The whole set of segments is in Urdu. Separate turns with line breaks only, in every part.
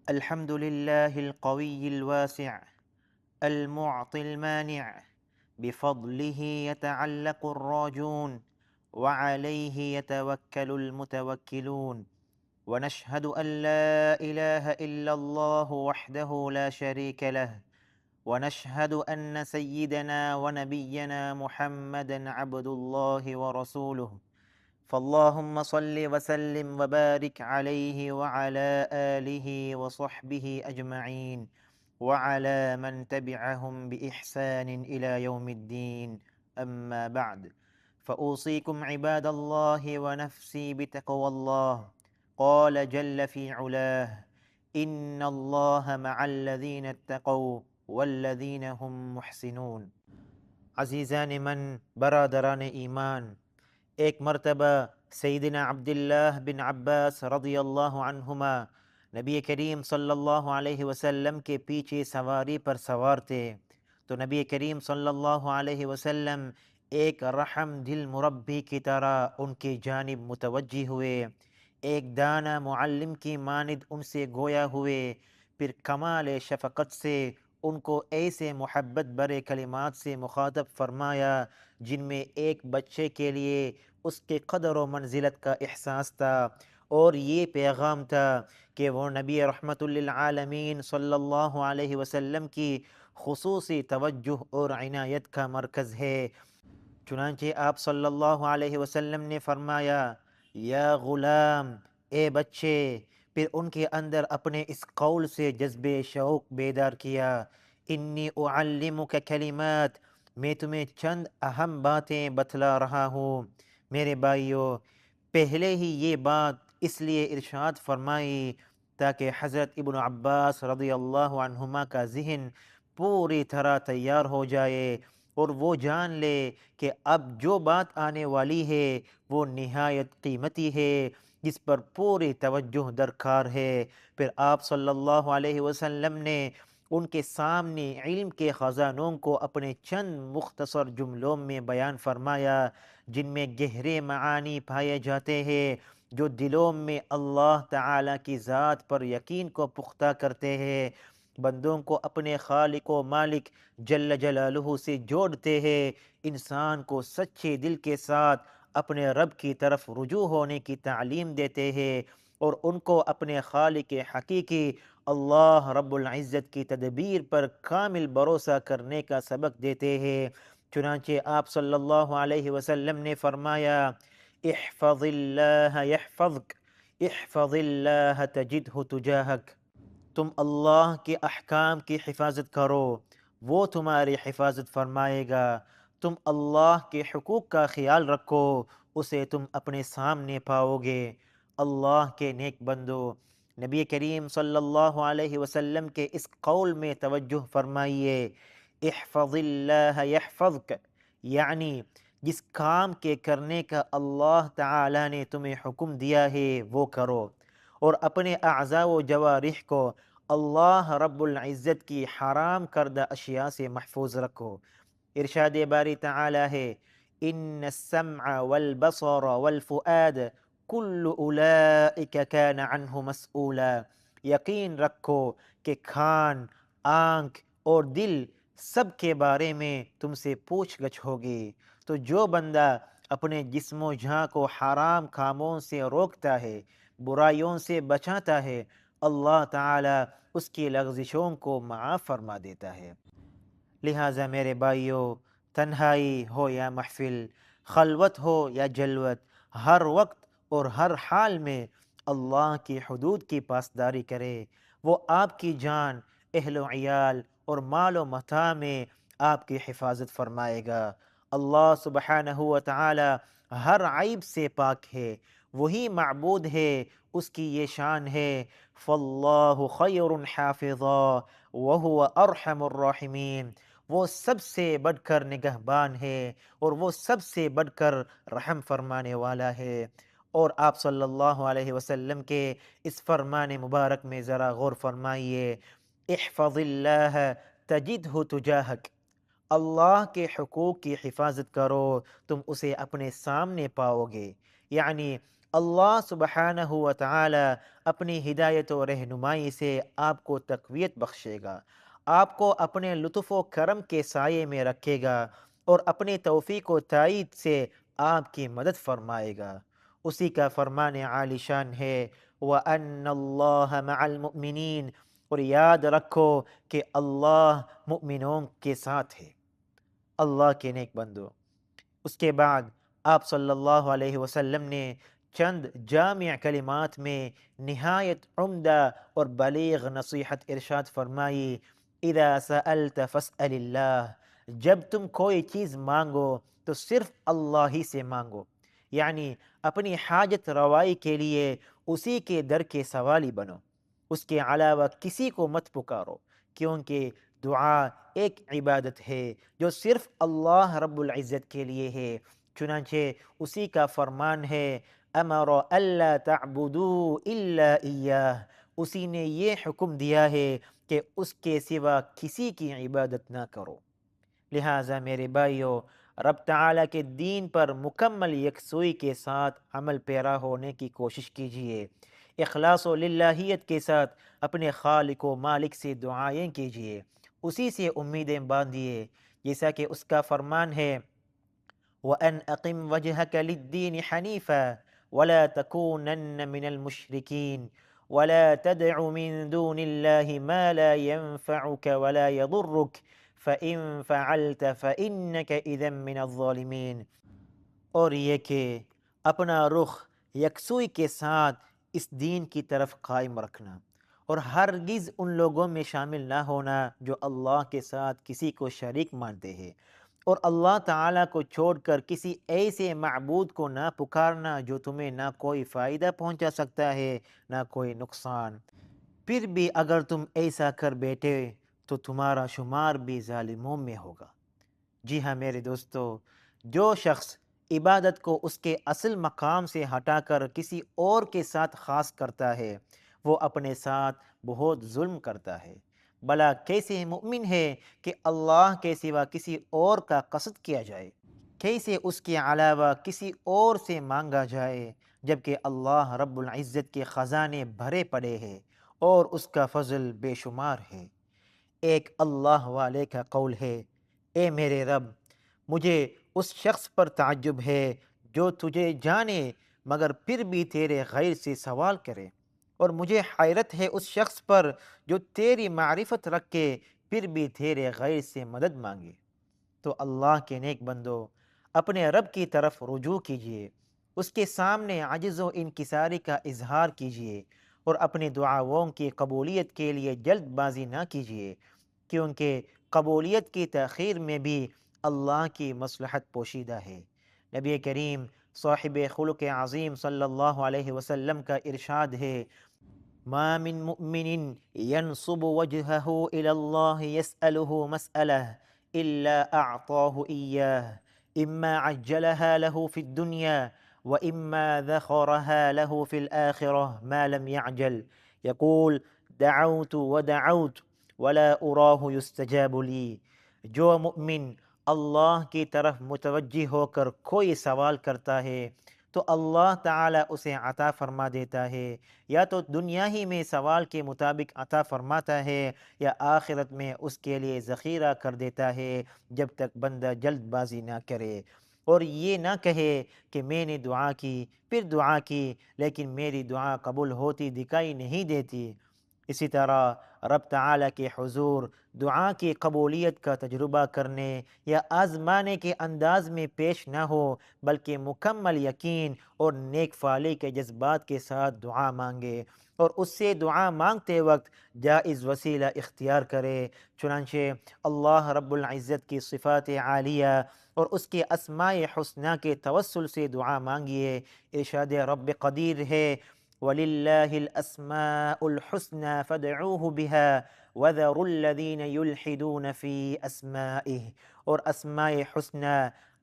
الحمد لله القوي الواسع المعطي المانع، بفضله يتعلق الراجون، وعليه يتوكل المتوكلون. ونشهد أن لا إله إلا الله وحده لا شريك له، ونشهد أن سيدنا ونبينا محمدا عبد الله ورسوله. فاللهم صل وسلم وبارك عليه وعلى آله وصحبه أجمعين، وعلى من تبعهم بإحسان إلى يوم الدين. أما بعد، فأوصيكم عباد الله ونفسي بتقوى الله. قال جل في علاه: إن الله مع الذين اتقوا والذين هم محسنون. عزیزان من، برادران ایمان، ایک مرتبہ سیدنا عبداللہ بن عباس رضی اللہ عنہما نبی کریم صلی اللہ علیہ وسلم کے پیچھے سواری پر سوار تھے، تو نبی کریم صلی اللہ علیہ وسلم ایک رحم دل مربی کی طرح ان کی جانب متوجہ ہوئے، ایک دانہ معلم کی مانند ان سے گویا ہوئے، پھر کمال شفقت سے ان کو ایسے محبت برے کلمات سے مخاطب فرمایا جن میں ایک بچے کے لیے اس کے قدر و منزلت کا احساس تھا، اور یہ پیغام تھا کہ وہ نبی رحمت للعالمین صلی اللہ علیہ وسلم کی خصوصی توجہ اور عنایت کا مرکز ہے۔ چنانچہ آپ صلی اللہ علیہ وسلم نے فرمایا: یا غلام، اے بچے، پھر ان کے اندر اپنے اس قول سے جذب شوق بیدار کیا: انی اعلمک کلمات، میں تمہیں چند اہم باتیں بتلا رہا ہوں۔ میرے بھائیو، پہلے ہی یہ بات اس لیے ارشاد فرمائی تاکہ حضرت ابن عباس رضی اللہ عنہما کا ذہن پوری طرح تیار ہو جائے اور وہ جان لے کہ اب جو بات آنے والی ہے وہ نہایت قیمتی ہے، جس پر پوری توجہ درکار ہے۔ پھر آپ صلی اللہ علیہ وسلم نے ان کے سامنے علم کے خزانوں کو اپنے چند مختصر جملوں میں بیان فرمایا، جن میں گہرے معانی پائے جاتے ہیں جو دلوں میں اللہ تعالیٰ کی ذات پر یقین کو پختہ کرتے ہیں، بندوں کو اپنے خالق و مالک جل جلالہ سے جوڑتے ہیں، انسان کو سچے دل کے ساتھ اپنے رب کی طرف رجوع ہونے کی تعلیم دیتے ہیں، اور ان کو اپنے خالق حقیقی اللہ رب العزت کی تدبیر پر کامل بھروسہ کرنے کا سبق دیتے ہیں۔ چنانچہ آپ صلی اللہ علیہ وسلم نے فرمایا: احفظ اللہ یحفظک، احفظ اللہ تجدہ تجاہک۔ تم اللہ کے احکام کی حفاظت کرو، وہ تمہاری حفاظت فرمائے گا۔ تم اللہ کے حقوق کا خیال رکھو، اسے تم اپنے سامنے پاؤ گے۔ اللہ کے نیک بندو، نبی کریم صلی اللہ علیہ وسلم کے اس قول میں توجہ فرمائیے: احفظ اللہ یحفظک، یعنی جس کام کے کرنے کا اللہ تعالی نے تمہیں حکم دیا ہے وہ کرو، اور اپنے اعضاء و جوارح کو اللہ رب العزت کی حرام کردہ اشیاء سے محفوظ رکھو۔ ارشاد باری تعالی ہے: ان السمع والبصر والفؤاد کل اولئک کان عنہ مسئولا۔ یقین رکھو کہ کان، آنکھ اور دل سب کے بارے میں تم سے پوچھ گچھ ہوگی۔ تو جو بندہ اپنے جسم و جاں کو حرام کاموں سے روکتا ہے، برائیوں سے بچاتا ہے، اللہ تعالی اس کی لغزشوں کو معاف فرما دیتا ہے۔ لہٰذا میرے بھائیوں، تنہائی ہو یا محفل، خلوت ہو یا جلوت، ہر وقت اور ہر حال میں اللہ کی حدود کی پاسداری کرے۔ وہ آپ کی جان، اہل و عیال اور مال و متاع میں آپ کی حفاظت فرمائے گا۔ اللہ سبحانہ و تعالی ہر عیب سے پاک ہے، وہی معبود ہے، اس کی یہ شان ہے: فاللہ خیر حافظا وہو ارحم الراحمین۔ وہ سب سے بڑھ کر نگہبان ہے اور وہ سب سے بڑھ کر رحم فرمانے والا ہے۔ اور آپ صلی اللہ علیہ وسلم کے اس فرمان مبارک میں ذرا غور فرمائیے: احفظ اللہ تجدہ تجاہک۔ اللہ کے حقوق کی حفاظت کرو، تم اسے اپنے سامنے پاؤ گے۔ یعنی اللہ سبحانہ و تعالی اپنی ہدایت و رہنمائی سے آپ کو تقویت بخشے گا، آپ کو اپنے لطف و کرم کے سائے میں رکھے گا اور اپنی توفیق و تائید سے آپ کی مدد فرمائے گا۔ اسی کا فرمان عالی شان ہے وَأَنَّ اللَّهَ مَعَ الْمُؤْمِنِينَ، اور یاد رکھو کہ اللہ مؤمنوں کے ساتھ ہے، اللہ کے نیک بندو۔ اس کے بعد آپ صلی اللہ علیہ وسلم نے چند جامع کلمات میں نہایت عمدہ اور بلیغ نصیحت ارشاد فرمائی، اذا سألت فاسأل اللہ، جب تم کوئی چیز مانگو تو صرف اللہ ہی سے مانگو، یعنی اپنی حاجت روائی کے لیے اسی کے در کے سوالی بنو، اس کے علاوہ کسی کو مت پکارو، کیونکہ دعا ایک عبادت ہے جو صرف اللہ رب العزت کے لیے ہے۔ چنانچہ اسی کا فرمان ہے امر اللہ تعبدوا الا ایاہ، اسی نے یہ حکم دیا ہے کہ اس کے سوا کسی کی عبادت نہ کرو۔ لہٰذا میرے بھائیو، رب تعالیٰ کے دین پر مکمل یکسوئی کے ساتھ عمل پیرا ہونے کی کوشش کیجیے، اخلاص و للہیت کے ساتھ اپنے خالق و مالک سے دعائیں کیجیے، اسی سے امیدیں باندھیے، جیسا کہ اس کا فرمان ہے وَأَنْ أَقِمْ وَجْهَكَ لِلدِّينِ حَنِيفًا وَلَا تَكُونَنَّ مِنَ الْمُشْرِكِينَ وَلَا تَدْعُ مِن دُونِ اللَّهِ مَا لَا يَنفَعُكَ وَلَا يَضُرُّكَ فَإِن فَعَلْتَ فَإِنَّكَ إِذًا مِنَ الظَّالِمِينَ، اور یہ کہ اپنا رخ یکسوئی کے ساتھ اس دین کی طرف قائم رکھنا، اور ہرگز ان لوگوں میں شامل نہ ہونا جو اللہ کے ساتھ کسی کو شریک مانتے ہیں، اور اللہ تعالیٰ کو چھوڑ کر کسی ایسے معبود کو نہ پکارنا جو تمہیں نہ کوئی فائدہ پہنچا سکتا ہے نہ کوئی نقصان۔ پھر بھی اگر تم ایسا کر بیٹھے تو تمہارا شمار بھی ظالموں میں ہوگا۔ جی ہاں میرے دوستو، جو شخص عبادت کو اس کے اصل مقام سے ہٹا کر کسی اور کے ساتھ خاص کرتا ہے، وہ اپنے ساتھ بہت ظلم کرتا ہے۔ بھلا کیسے مؤمن ہے کہ اللہ کے سوا کسی اور کا قصد کیا جائے، کیسے اس کے علاوہ کسی اور سے مانگا جائے، جبکہ اللہ رب العزت کے خزانے بھرے پڑے ہیں اور اس کا فضل بے شمار ہے۔ ایک اللہ والے کا قول ہے، اے میرے رب، مجھے اس شخص پر تعجب ہے جو تجھے جانے مگر پھر بھی تیرے غیر سے سوال کرے، اور مجھے حیرت ہے اس شخص پر جو تیری معرفت رکھے پھر بھی تیرے غیر سے مدد مانگے۔ تو اللہ کے نیک بندو، اپنے رب کی طرف رجوع کیجیے، اس کے سامنے عجز و انکساری کا اظہار کیجیے، اور اپنی دعاؤں کی قبولیت کے لیے جلد بازی نہ کیجیے، کیونکہ قبولیت کی تاخیر میں بھی اللہ کی مصلحت پوشیدہ ہے۔ نبی کریم صاحب خلق عظیم صلی اللہ علیہ وسلم کا ارشاد ہے ما من مؤمن ينصب وجهه إلى الله يسأله مسألة إلا أعطاه إياه، إما عجلها له في الدنيا وإما ذخرها له في الآخرة ما لم يعجل، يقول دعوت ودعوت ولا أراه يستجاب لي۔ جو مؤمن اللہ کی طرف متوجہ ہو کر کوئی سوال کرتا ہے تو اللہ تعالیٰ اسے عطا فرما دیتا ہے، یا تو دنیا ہی میں سوال کے مطابق عطا فرماتا ہے یا آخرت میں اس کے لیے ذخیرہ کر دیتا ہے جب تک بندہ جلد بازی نہ کرے، اور یہ نہ کہے کہ میں نے دعا کی پھر دعا کی لیکن میری دعا قبول ہوتی دکھائی نہیں دیتی۔ اسی طرح رب تعالیٰ کے حضور دعا کی قبولیت کا تجربہ کرنے یا آزمانے کے انداز میں پیش نہ ہو، بلکہ مکمل یقین اور نیک فعلی کے جذبات کے ساتھ دعا مانگے، اور اس سے دعا مانگتے وقت جائز وسیلہ اختیار کرے۔ چنانچہ اللہ رب العزت کی صفات عالیہ اور اس کے اسماء حسنہ کے توسل سے دعا مانگیے۔ ارشاد رب قدیر ہے وَلِلَّهِ الْأَسْمَاءُ الْحُسْنَى فَادْعُوهُ بِهَا وَذَرُوا الَّذِينَ يُلْحِدُونَ فِي أَسْمَائِهِ، اور اسماء حسنہ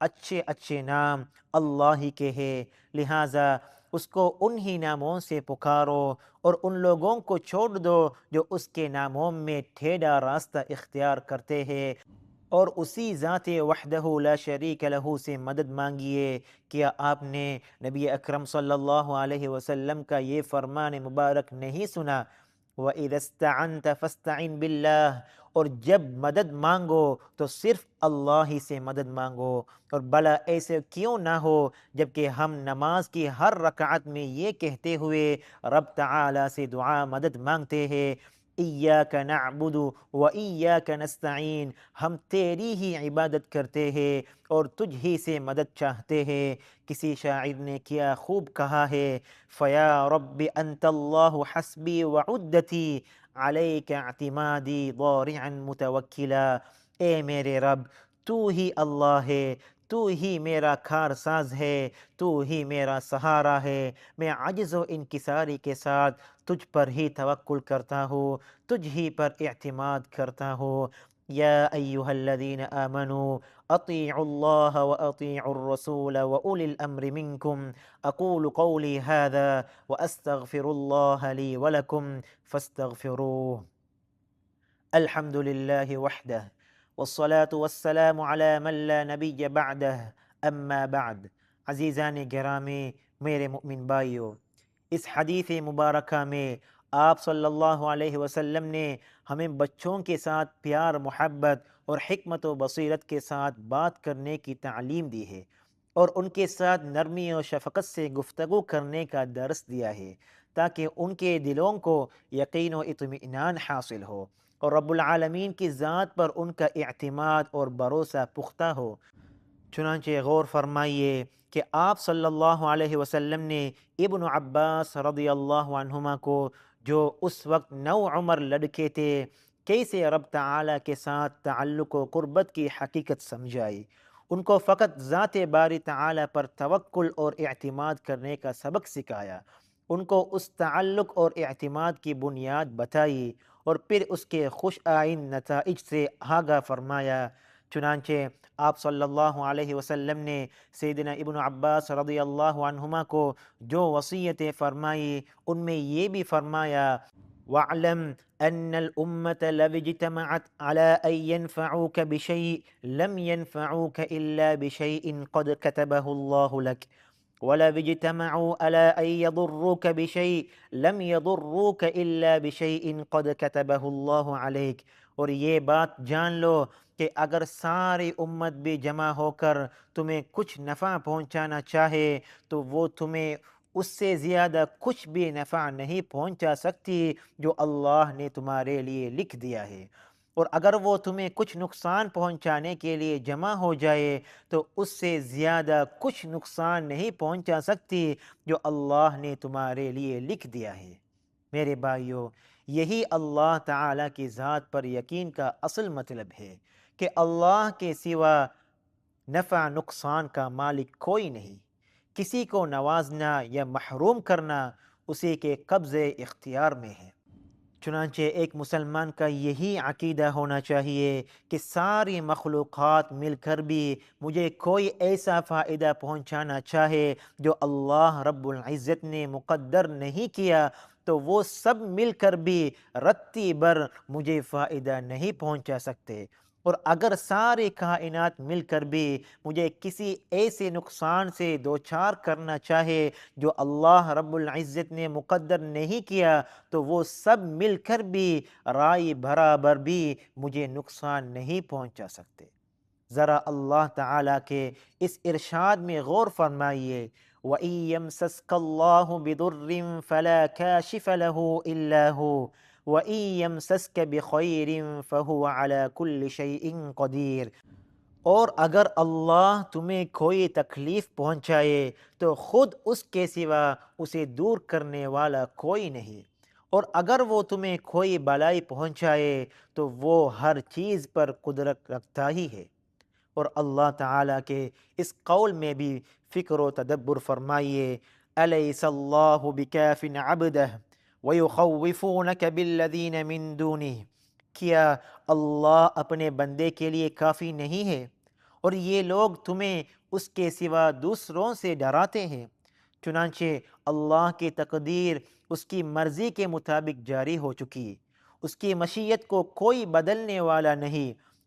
اچھے اچھے نام اللہ ہی کے ہیں، لہٰذا اس کو انہی ناموں سے پکارو، اور ان لوگوں کو چھوڑ دو جو اس کے ناموں میں ٹھیڑا راستہ اختیار کرتے ہیں۔ اور اسی ذات وحدہ لا شریک لہ سے مدد مانگیے۔ کیا آپ نے نبی اکرم صلی اللہ علیہ وسلم کا یہ فرمان مبارک نہیں سنا؟ وَإِذَا اسْتَعَنْتَ فَاسْتَعِنْ بِاللَّهِ، اور جب مدد مانگو تو صرف اللہ ہی سے مدد مانگو۔ اور بھلا ایسے کیوں نہ ہو جبکہ ہم نماز کی ہر رکعت میں یہ کہتے ہوئے رب تعالی سے دعا مدد مانگتے ہیں، ایاک نعبد و ایاک نستعین، ہم تیری ہی عبادت کرتے ہیں اور تجھ ہی سے مدد چاہتے ہیں۔ کسی شاعر نے کیا خوب کہا ہے، فیا رب انت اللہ حسبی وعدتی علیک اعتمادی ضارعا متوکلا، اے میرے رب تو ہی اللہ ہے، تو ہی میرا کار ساز ہے، تو ہی میرا سہارا ہے، میں عجز و انکساری کے ساتھ تجھ پر ہی توکل کرتا ہوں، تجھ ہی پر اعتماد کرتا ہوں۔ یا ایہا الذین آمنوا اطیعوا اللہ واطیعوا الرسول واولی الامر منکم، اقول قولی هذا واستغفر اللہ لی ولکم فاستغفروہ۔ الحمد للہ وحدہ والصلاة والسلام علی من لا نبی بعدہ، اما بعد۔ عزیزان گرامی، میرے مؤمن بھائیو، اس حدیث مبارکہ میں آپ صلی اللہ علیہ وسلم نے ہمیں بچوں کے ساتھ پیار محبت اور حکمت و بصیرت کے ساتھ بات کرنے کی تعلیم دی ہے، اور ان کے ساتھ نرمی و شفقت سے گفتگو کرنے کا درس دیا ہے، تاکہ ان کے دلوں کو یقین و اطمینان حاصل ہو اور رب العالمین کی ذات پر ان کا اعتماد اور بھروسہ پختہ ہو۔ چنانچہ غور فرمائیے کہ آپ صلی اللہ علیہ وسلم نے ابن عباس رضی اللہ عنہما کو، جو اس وقت نو عمر لڑکے تھے، کیسے رب تعالیٰ کے ساتھ تعلق و قربت کی حقیقت سمجھائی، ان کو فقط ذات باری تعالیٰ پر توکل اور اعتماد کرنے کا سبق سکھایا، ان کو اس تعلق اور اعتماد کی بنیاد بتائی، اور پھر اس کے خوش آئند نتائج سے آگاہ فرمایا۔ چنانچہ آپ صلی اللہ علیہ وسلم نے سیدنا ابن عباس رضی اللہ عنہما کو جو وصیتیں فرمائی، ان میں یہ بھی فرمایا، وَاعْلَمْ أَنَّ الْأُمَّةَ لَوِ اجْتَمَعَتْ عَلَىٰ أَن يَنْفَعُوكَ بِشَيْءٍ لَمْ يَنْفَعُوكَ إِلَّا بِشَيْءٍ قَدْ كَتَبَهُ اللَّهُ لَكَ، وَلَوِ اجْتَمَعُوا عَلَىٰ أَن يَضُرُّوكَ بِشَيْءٍ لَمْ يَضُرُّوكَ إِلَّا بِشَيْءٍ قَدْ كَتَبَهُ اللَّهُ عَلَيْكَ۔ اور یہ بات جان لو کہ اگر ساری امت بھی جمع ہو کر تمہیں کچھ نفع پہنچانا چاہے تو وہ تمہیں اس سے زیادہ کچھ بھی نفع نہیں پہنچا سکتی جو اللہ نے تمہارے لیے لکھ دیا ہے، اور اگر وہ تمہیں کچھ نقصان پہنچانے کے لیے جمع ہو جائے تو اس سے زیادہ کچھ نقصان نہیں پہنچا سکتی جو اللہ نے تمہارے لیے لکھ دیا ہے۔ میرے بھائیو، یہی اللہ تعالیٰ کی ذات پر یقین کا اصل مطلب ہے کہ اللہ کے سوا نفع نقصان کا مالک کوئی نہیں۔ کسی کو نوازنا یا محروم کرنا اسی کے قبضے اختیار میں ہے۔ چنانچہ ایک مسلمان کا یہی عقیدہ ہونا چاہیے کہ ساری مخلوقات مل کر بھی مجھے کوئی ایسا فائدہ پہنچانا چاہے جو اللہ رب العزت نے مقدر نہیں کیا تو وہ سب مل کر بھی رتی بر مجھے فائدہ نہیں پہنچا سکتے، اور اگر ساری کائنات مل کر بھی مجھے کسی ایسے نقصان سے دوچار کرنا چاہے جو اللہ رب العزت نے مقدر نہیں کیا تو وہ سب مل کر بھی رائے برابر بھی مجھے نقصان نہیں پہنچا سکتے۔ ذرا اللہ تعالیٰ کے اس ارشاد میں غور فرمائیے، وَإِن يَمْسَسْكَ اللَّهُ بِضُرٍّ فَلَا كَاشِفَ لَهُ إِلَّا هُوَ وَإِن يَمْسَسْكَ بِخَيْرٍ فَهُوَ عَلَى كُلِّ شَيْءٍ قَدِيرٌ، اور اگر اللہ تمہیں کوئی تکلیف پہنچائے تو خود اس کے سوا اسے دور کرنے والا کوئی نہیں، اور اگر وہ تمہیں کوئی بلائی پہنچائے تو وہ ہر چیز پر قدرت رکھتا ہی ہے۔ اور اللہ تعالیٰ کے اس قول میں بھی فکر و تدبر فرمائیے، الیس اللہ بکاف عبدہ ویخوفونک بالذین من دونہ، کیا اللہ اپنے بندے کے لیے کافی نہیں ہے اور یہ لوگ تمہیں اس کے سوا دوسروں سے ڈراتے ہیں۔ چنانچہ اللہ کی تقدیر اس کی مرضی کے مطابق جاری ہو چکی، اس کی مشیت کو کوئی بدلنے والا نہیں،